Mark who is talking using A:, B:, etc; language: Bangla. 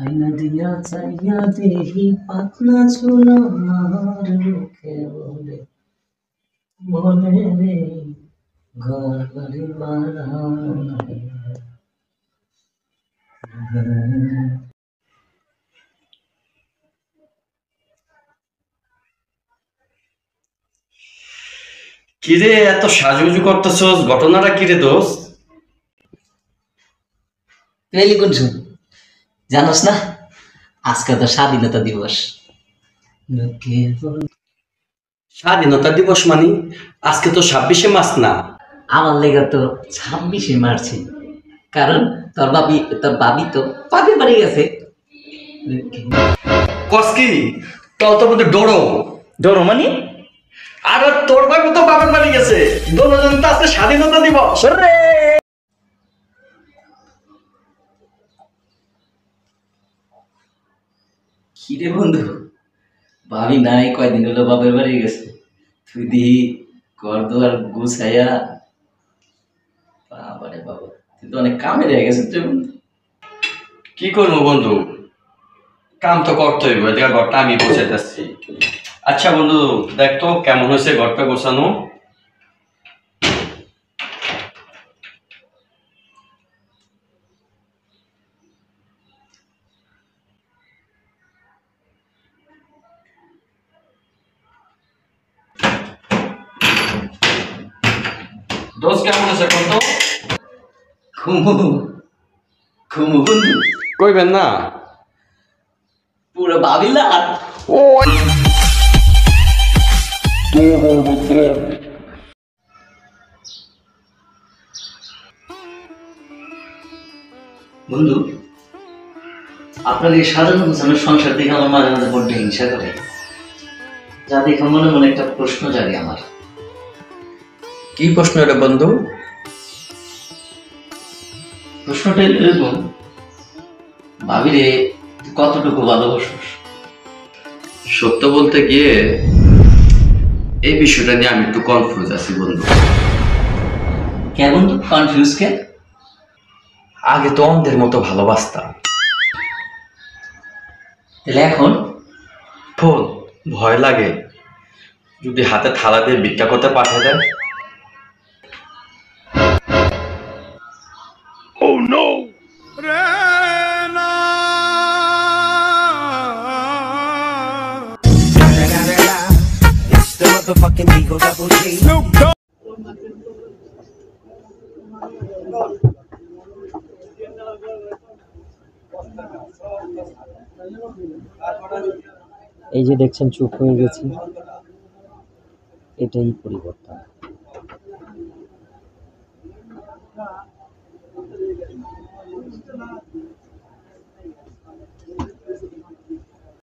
A: আইনা দিয়া চাইয়া দেহি পাতলা চুল আমার মুখে বলে বলে রে ঘর বাড়ি বানাই।
B: কিরে এত সাজুগুজু করতেছস, ঘটনাটা কিরে দোস্ত?
A: Very good. জানোস না আজকে তো স্বাধীনতা দিবস। লোকে বলে
B: স্বাধীনতা দিবস মানে আজকে তো 26শে মার্চ না?
A: আমার লেগে তো 26শে মার্চে, কারণ তোর বাবি তো বাপের বাড়ি গেছে।
B: কস কি? তোর তো মধ্যে ডোরো
C: ধরো মানে
B: আর তোর ভাই তো বাপের বাড়ি গেছে, দুজন তো আজকে স্বাধীনতা দিবস।
A: কি রে বন্ধু, ভাবি নাই কয়দিন হলো বাপের বাড়ি গেছে, তুই দিহি ঘর দুয়ার গুছাইয়া। বাবারে বাবা, তুই তো অনেক কামে রয়ে গেছে তুই বন্ধু।
B: কি করবো বন্ধু, কাম তো করতে হইব, এদিকে ঘরটা আমি গোছাইতেছি। আচ্ছা বন্ধু, দেখ তো কেমন হয়েছে ঘরটা গোছানো। দোষ কেমন আছে কোন তো?
A: ঘুমু ঘুমু বন্ধু,
B: কইবেন না?
A: পুরো ভাবিলা।
B: ও
A: বন্ধু, আপনার এই সাজানো গোছানোর সংসার দেখে আমার মাঝে মাঝে বড্ড হিংসা করে, যা দেখে মনে মনে একটা প্রশ্ন জাগে আমার।
B: কি প্রশ্ন রে বন্ধু?
A: প্রশ্নটা হলো এরকম, ভাবিরে তুই কতটুকু ভালোবাসিস?
B: সত্য বলতে গিয়ে এই বিষয়টা নিয়ে আমি একটু কনফিউজ আছি বন্ধু।
A: কে বন্ধু কনফিউজ কে?
B: আগে তো অন্ধের মতো ভালোবাসতাম,
A: তাহলে এখন?
B: এখন ভয় লাগে যদি হাতে থালা দিয়ে ভিক্ষা করতে পাঠিয়ে দেয়।
D: It's the motherfucking Eagle Double G.
C: এই যে দেখছেন চুপ হয়ে গেছি, এটাই পরিবর্তন।